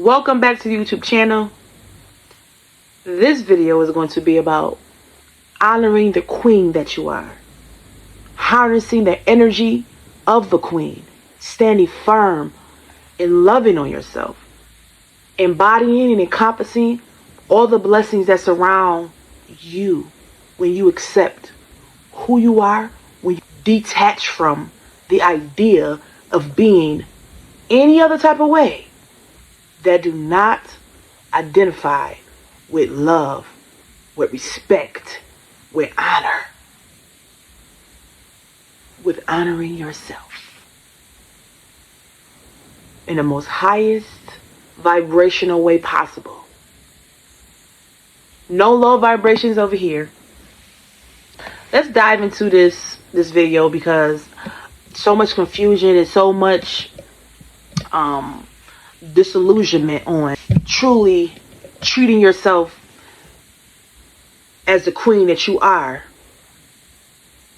Welcome back to the YouTube channel. This video is going to be about honoring the queen that you are, harnessing the energy of the queen, standing firm and loving on yourself, embodying and encompassing all the blessings that surround you when you accept who you are, when you detach from the idea of being any other type of way that do not identify with love, with respect, with honor, with honoring yourself in the most highest vibrational way possible. No low vibrations over here. Let's dive into this video because so much confusion and so much disillusionment on truly treating yourself as the queen that you are.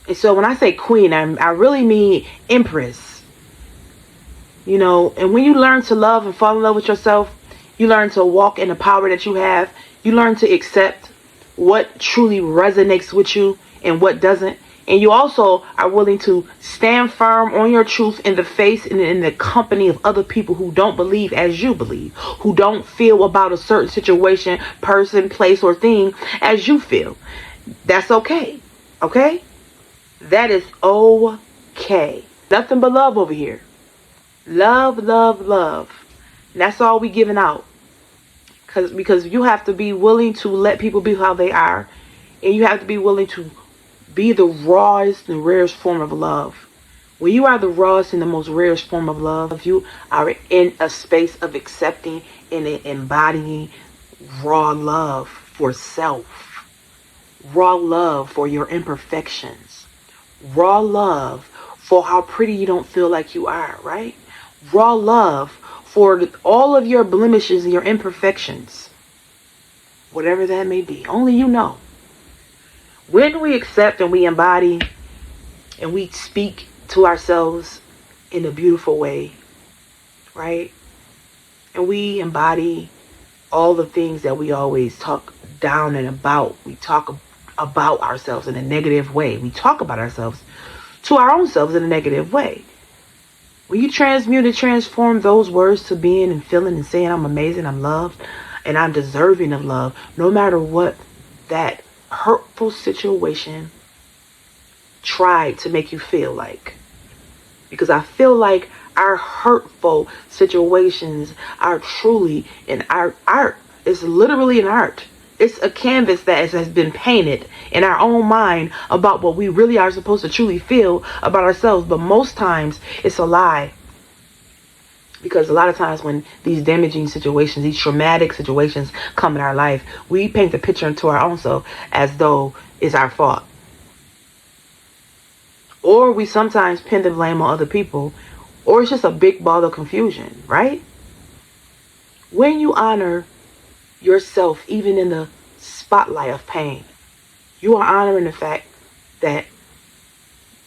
And so when I say queen, I really mean empress. You know, and when you learn to love and fall in love with yourself, you learn to walk in the power that you have. You learn to accept what truly resonates with you and what doesn't. And you also are willing to stand firm on your truth in the face and in the company of other people who don't believe as you believe, who don't feel about a certain situation, person, place, or thing as you feel. That's okay. Okay? That is okay. Nothing but love over here. Love, love, love. And that's all we giving out. Because you have to be willing to let people be how they are. And you have to be willing to be the rawest and rarest form of love. When you are the rawest and the most rarest form of love, you are in a space of accepting and embodying raw love for self, raw love for your imperfections, raw love for how pretty you don't feel like you are, right? Raw love for all of your blemishes and your imperfections, whatever that may be. Only you know. When we accept and we embody and we speak to ourselves in a beautiful way, right? And we embody all the things that we always talk down and about. We talk about ourselves in a negative way. We talk about ourselves to our own selves in a negative way. When you transmute and transform those words to being and feeling and saying, I'm amazing, I'm loved, and I'm deserving of love, no matter what that hurtful situation tried to make you feel like. Because I feel like our hurtful situations are truly an art. It's literally an art. It's a canvas that has been painted in our own mind about what we really are supposed to truly feel about ourselves. But most times it's a lie. Because a lot of times when these damaging situations, these traumatic situations come in our life, we paint the picture into our own self as though it's our fault. Or we sometimes pin the blame on other people, or it's just a big ball of confusion, right? When you honor yourself, even in the spotlight of pain, you are honoring the fact that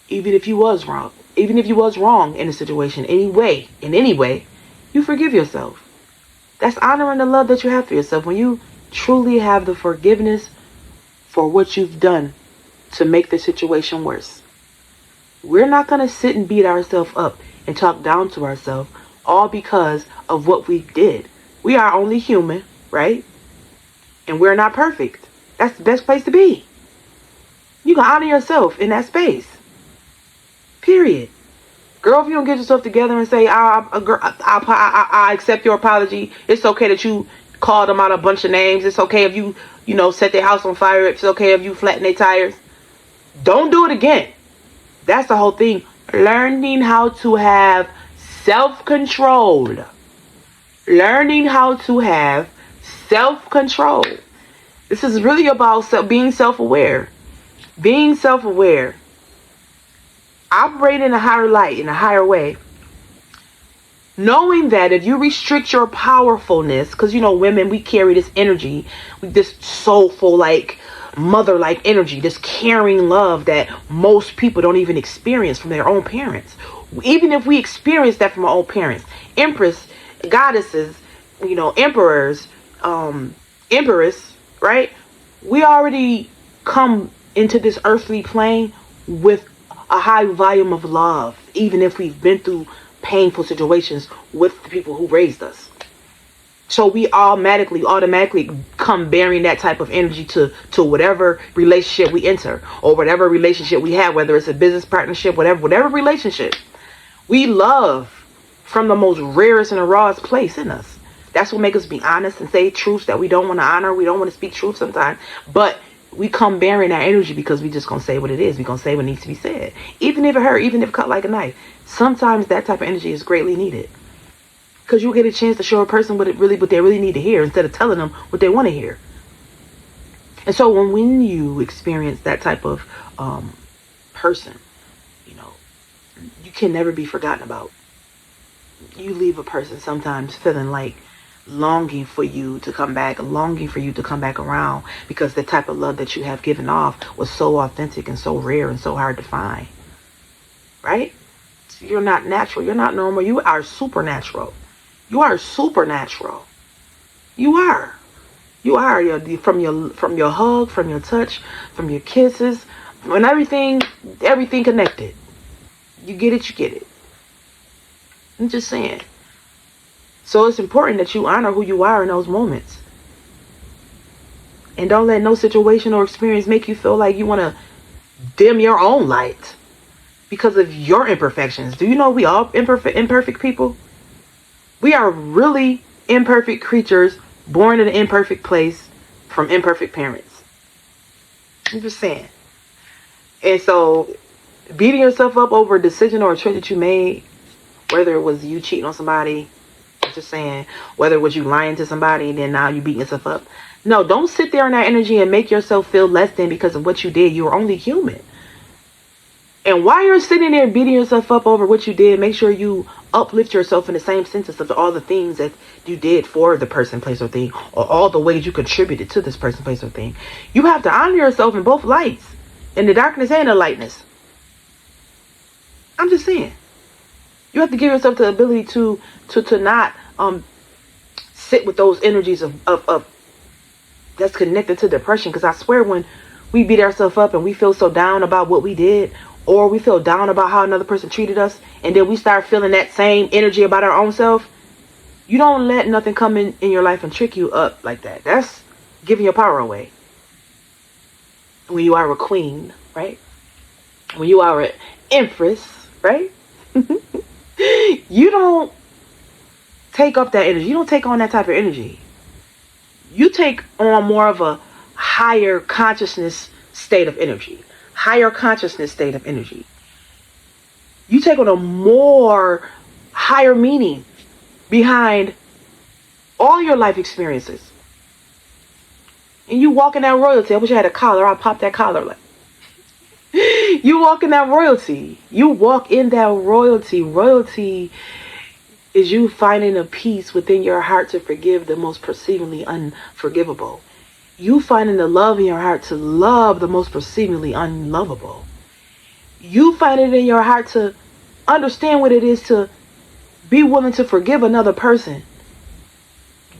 even if you was wrong in a situation, in any way, you forgive yourself. That's honoring the love that you have for yourself. When you truly have the forgiveness for what you've done to make the situation worse. We're not going to sit and beat ourselves up and talk down to ourselves all because of what we did. We are only human, right? And we're not perfect. That's the best place to be. You can honor yourself in that space. Period. Girl, if you don't get yourself together and say, I accept your apology. It's okay that you called them out a bunch of names. It's okay if you set their house on fire. It's okay if you flatten their tires. Don't do it again. That's the whole thing. Learning how to have self-control. Learning how to have self-control. This is really about being self-aware. Being self-aware. Operate in a higher light, in a higher way. Knowing that if you restrict your powerfulness, because women, we carry this energy, this soulful, mother-like energy, this caring love that most people don't even experience from their own parents. Even if we experience that from our own parents, empress, goddesses, emperors, empress, right? We already come into this earthly plane with a high volume of love, even if we've been through painful situations with the people who raised us. So we automatically come bearing that type of energy to whatever relationship we enter, or whatever relationship we have, whether it's a business partnership, whatever relationship. We love from the most rarest and the rawest place in us. That's what makes us be honest and say truths that we don't want to honor. We don't want to speak truth sometimes. But we come bearing that energy because we just going to say what it is. We going to say what needs to be said. Even if it hurt, even if it cut like a knife. Sometimes that type of energy is greatly needed. Because you get a chance to show a person what they really need to hear instead of telling them what they want to hear. And so when you experience that type of person, you can never be forgotten about. You leave a person sometimes feeling like longing for you to come back around, because the type of love that you have given off was so authentic and so rare and so hard to find. Right? You're not natural. You're not normal. You are supernatural. You are supernatural. You are. You are. From your hug, from your touch, from your kisses, and everything connected. You get it, you get it. I'm just saying. So it's important that you honor who you are in those moments. And don't let no situation or experience make you feel like you want to dim your own light because of your imperfections. Do you know we all imperfect people? We are really imperfect creatures born in an imperfect place from imperfect parents. I'm just saying. And so beating yourself up over a decision or a choice that you made, whether it was you cheating on somebody, I'm just saying, whether it was you lying to somebody and then now you beating yourself up. No, don't sit there in that energy and make yourself feel less than because of what you did. You are only human. And while you're sitting there beating yourself up over what you did, make sure you uplift yourself in the same sentence of all the things that you did for the person, place, or thing, or all the ways you contributed to this person, place, or thing. You have to honor yourself in both lights, in the darkness and the lightness. I'm just saying. You have to give yourself the ability to not sit with those energies of that's connected to depression. Because I swear, when we beat ourselves up and we feel so down about what we did, or we feel down about how another person treated us, and then we start feeling that same energy about our own self, you don't let nothing come in your life and trick you up like that. That's giving your power away. When you are a queen, right? When you are an empress, right? You don't take up that energy. You don't take on that type of energy. You take on more of a higher consciousness state of energy. Higher consciousness state of energy. You take on a more higher meaning behind all your life experiences. And you walk in that royalty. I wish I had a collar. I'll pop that collar. You walk in that royalty. You walk in that royalty. Royalty is you finding a peace within your heart to forgive the most perceivingly unforgivable. You finding the love in your heart to love the most perceivingly unlovable. You find it in your heart to understand what it is to be willing to forgive another person.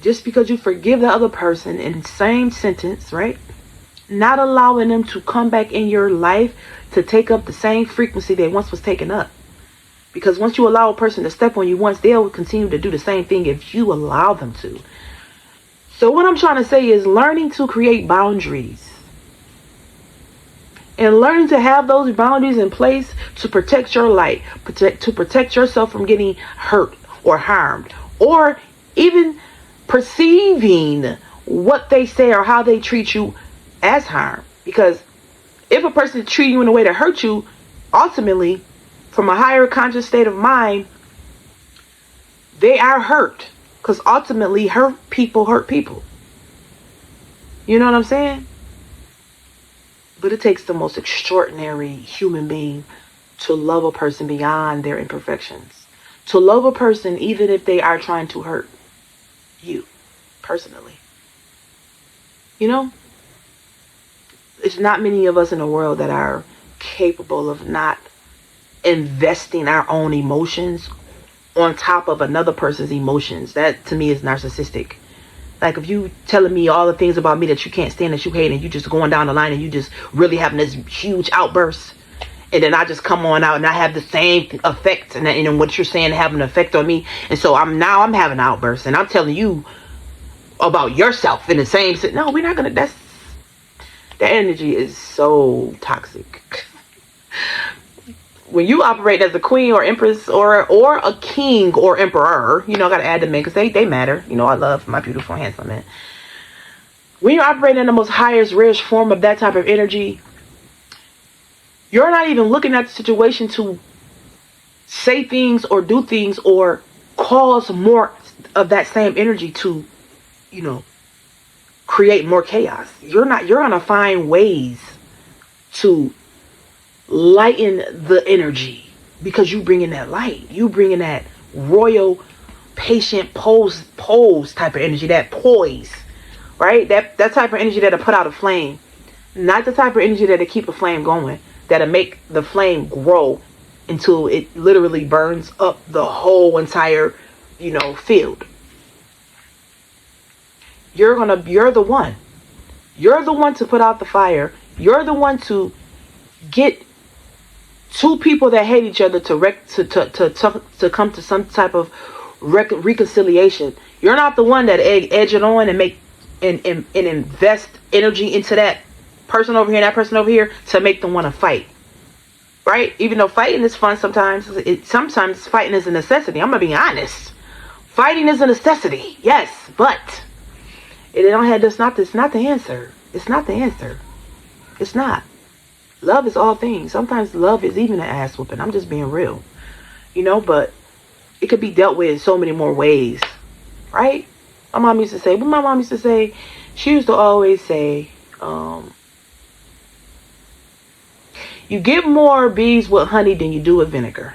Just because you forgive the other person in the same sentence, right? Not allowing them to come back in your life to take up the same frequency they once was taken up. Because once you allow a person to step on you once, they'll continue to do the same thing if you allow them to. So what I'm trying to say is learning to create boundaries. And learning to have those boundaries in place to protect your light, to protect yourself from getting hurt or harmed, or even perceiving what they say or how they treat you as harm. Because if a person is treating you in a way to hurt you, ultimately, from a higher conscious state of mind, they are hurt. Because ultimately, hurt people hurt people. You know what I'm saying? But it takes the most extraordinary human being to love a person beyond their imperfections. To love a person even if they are trying to hurt you personally. You know? There's not many of us in the world that are capable of not investing our own emotions on top of another person's emotions. That to me is narcissistic. Like if you telling me all the things about me that you can't stand, that you hate, and you just going down the line and you just really having this huge outburst, and then I just come on out and I have the same effect, and what you're saying have an effect on me, and so I'm having an outburst and I'm telling you about yourself in the same. No, we're not gonna. That energy is so toxic. When you operate as a queen or empress or a king or emperor, I gotta add them in because they matter. I love my beautiful, handsome men. When you're operating in the most highest, rarest form of that type of energy, you're not even looking at the situation to say things or do things or cause more of that same energy to, create more chaos. You're gonna find ways to lighten the energy because you bring in that light. You bring in that royal, patient pose type of energy, that poise, right? That type of energy that'll put out a flame, not the type of energy that'll keep a flame going, that'll make the flame grow until it literally burns up the whole entire, field. You're the one. You're the one to put out the fire. You're the one to get two people that hate each other to come to some type of reconciliation. You're not the one that edge it on and make and invest energy into that person over here and that person over here to make them want to fight. Right? Even though fighting is fun sometimes, sometimes fighting is a necessity. I'm gonna be honest. Fighting is a necessity, yes, but it's not the answer. It's not the answer. It's not. Love is all things. Sometimes love is even an ass whooping. I'm just being real. But it could be dealt with in so many more ways. Right? My mom used to say, she used to always say, you get more bees with honey than you do with vinegar.